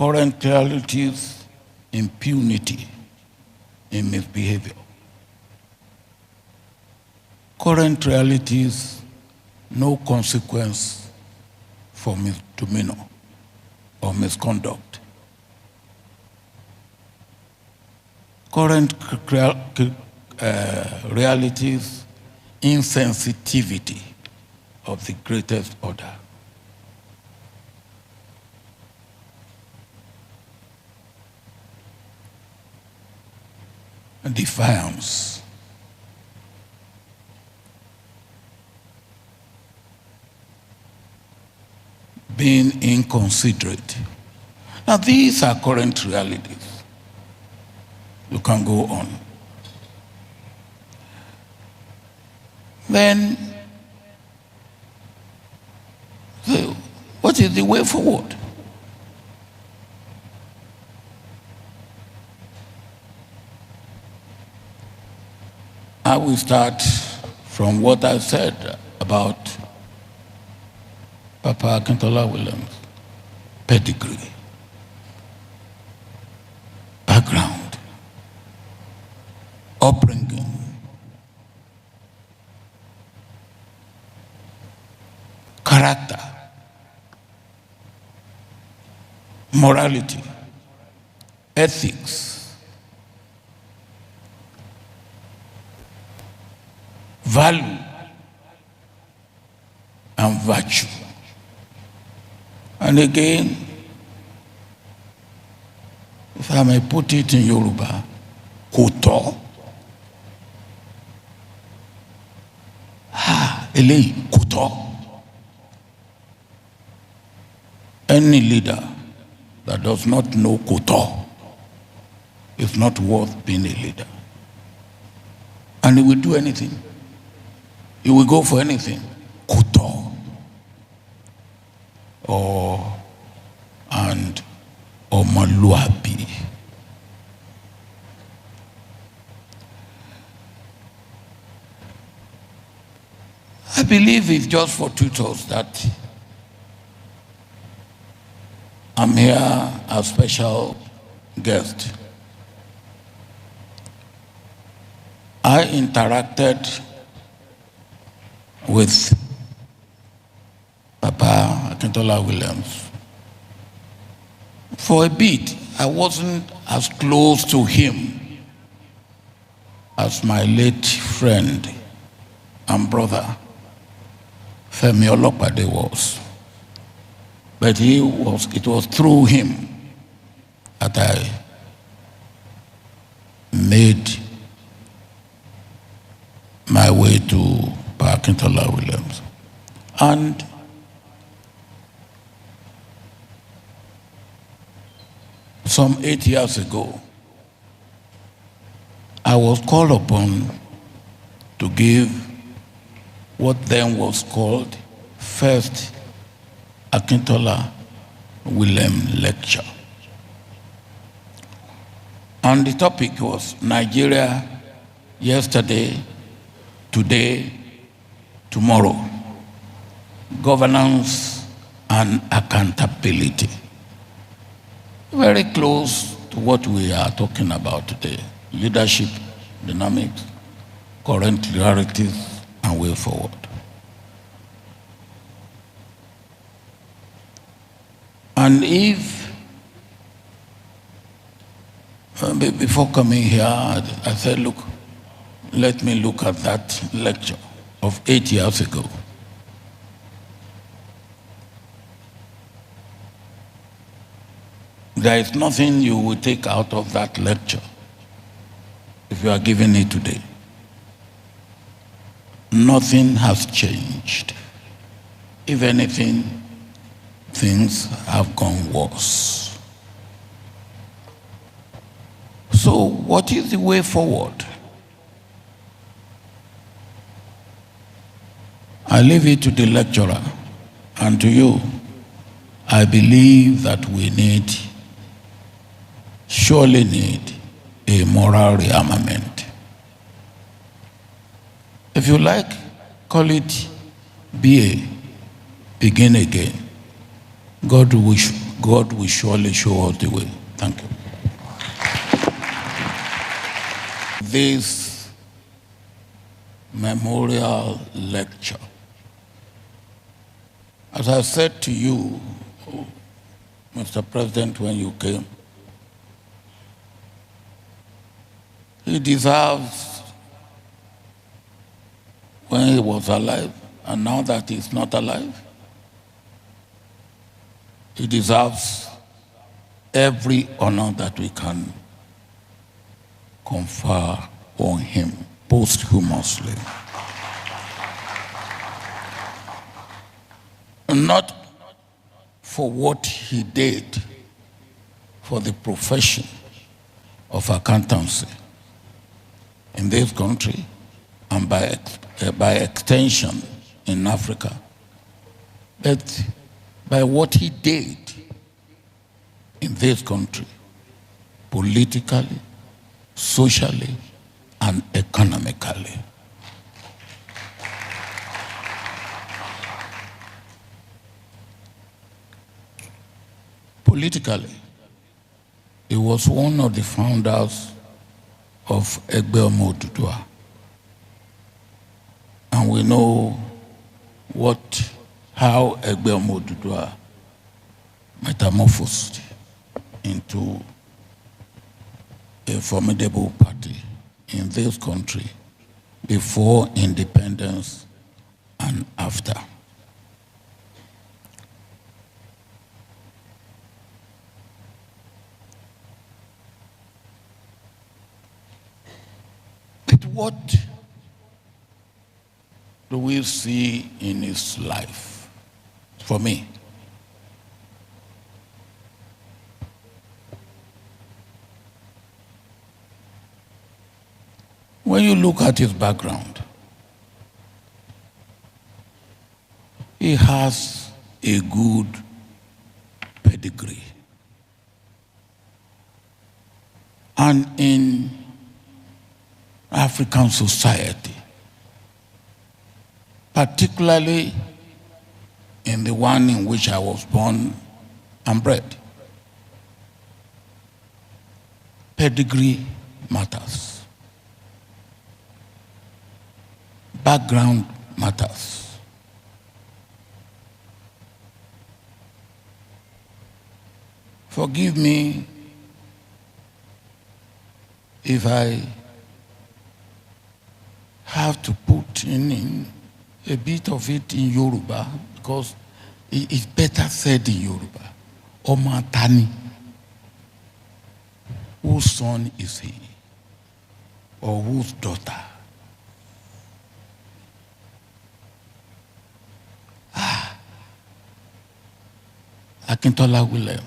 current realities, impunity in misbehavior. Current realities, no consequence for misdemeanor or misconduct. Current realities, insensitivity of the greatest order. Defiance. Being inconsiderate. Now these are current realities. You can go on. Then, so what is the way forward? I will start from what I said about Papa Akintola Williams' pedigree, background, upbringing, character, morality, ethics, value, and virtue. And again, if I may put it in Yoruba, koto. Eléyìí koto. Any leader that does not know koto is not worth being a leader. And he will do anything. He will go for anything. Koto. And Omoluabi. I believe it's just fortuitous that I'm here as special guest. I interacted with Papa Akintola Williams for a bit. I wasn't as close to him as my late friend and brother Femi Olopade was. But it was through him that I made my way to Papa Akintola Williams. And some 8 years ago, I was called upon to give what then was called First Akintola Williams Lecture. And the topic was Nigeria, yesterday, today, tomorrow. Governance and accountability. Very close to what we are talking about today. Leadership, dynamics, current realities, and way forward. And if, before coming here, I said, look, let me look at that lecture of 8 years ago. There is nothing you will take out of that lecture if you are giving it today. Nothing has changed. If anything, things have gone worse. So what is the way forward? I leave it to the lecturer and to you. I believe that we surely need a moral rearmament. If you like, call it BA, begin again. God will surely show us the way. Thank you. This memorial lecture, as I said to you, Mr. President, when you came, he deserves when he was alive, and now that he's not alive, he deserves every honor that we can confer on him posthumously. Not for what he did for the profession of accountancy in this country and by extension in Africa, but by what he did in this country, politically, socially, and economically. Politically, he was one of the founders of Egbe Omo Oduduwa. And we know how Egbe Omo Oduduwa metamorphosed into a formidable party in this country before independence and after. But what do we see in his life? For me, when you look at his background, he has a good pedigree. And in African society, particularly in the one in which I was born and bred, pedigree matters. Background matters. Forgive me if I have to put in a bit of it in Yoruba, because it's better said in Yoruba. Ọmọ Tani, whose son is he? Or whose daughter? Akintola William,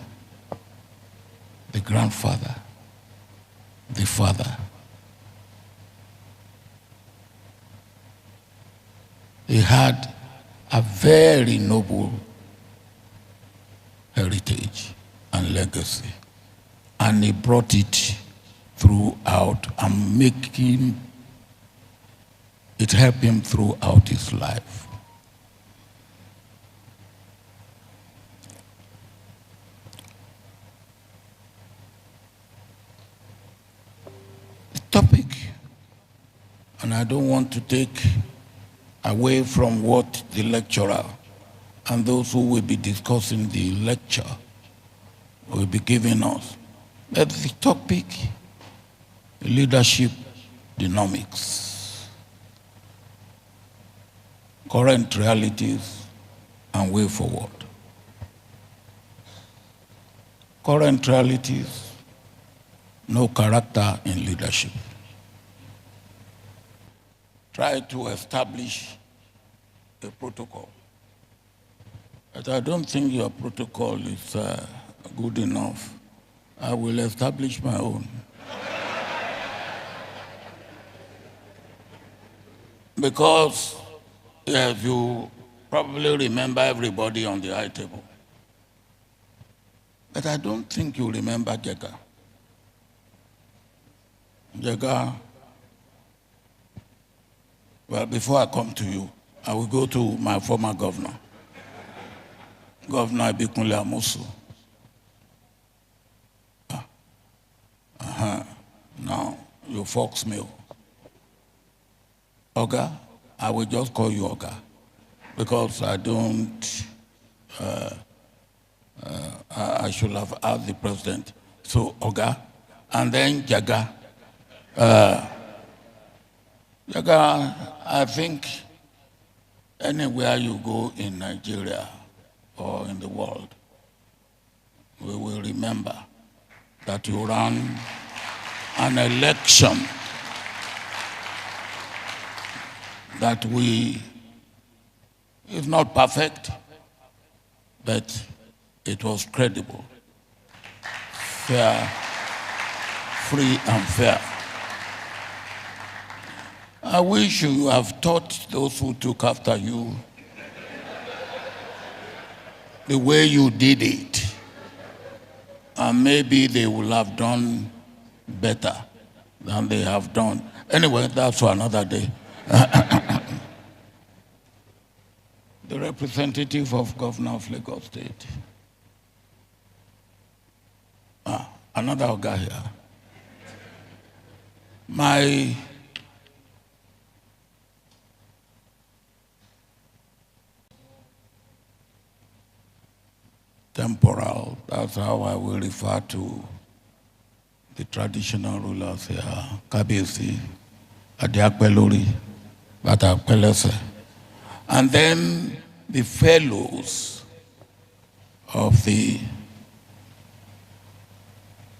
the grandfather, the father. He had a very noble heritage and legacy, and he brought it throughout and it helped him throughout his life. The topic, and I don't want to take away from what the lecturer and those who will be discussing the lecture will be giving us. But the topic, leadership dynamics, current realities and way forward. Current realities, no character in leadership. Try to establish a protocol. But I don't think your protocol is good enough. I will establish my own. Because yes, you probably remember everybody on the high table. But I don't think you remember Jega. Jega, well, before I come to you, I will go to my former governor. Governor Ibikunle Amosu. Now, you fox me. Oga, I will just call you Oga, because I don't, I should have asked the president. So Oga, and then Jaga. Jaga, I think anywhere you go in Nigeria or in the world, we will remember that you ran an election that is not perfect, but it was credible, fair, free and fair. I wish you have taught those who took after you the way you did it, and maybe they will have done better than they have done. Anyway, that's for another day. The representative of Governor of Lagos State. Another guy here. My temporal, that's how I will refer to the traditional rulers here. Kabiyesi, Adiakpelori, Batakpelese. And then the fellows of the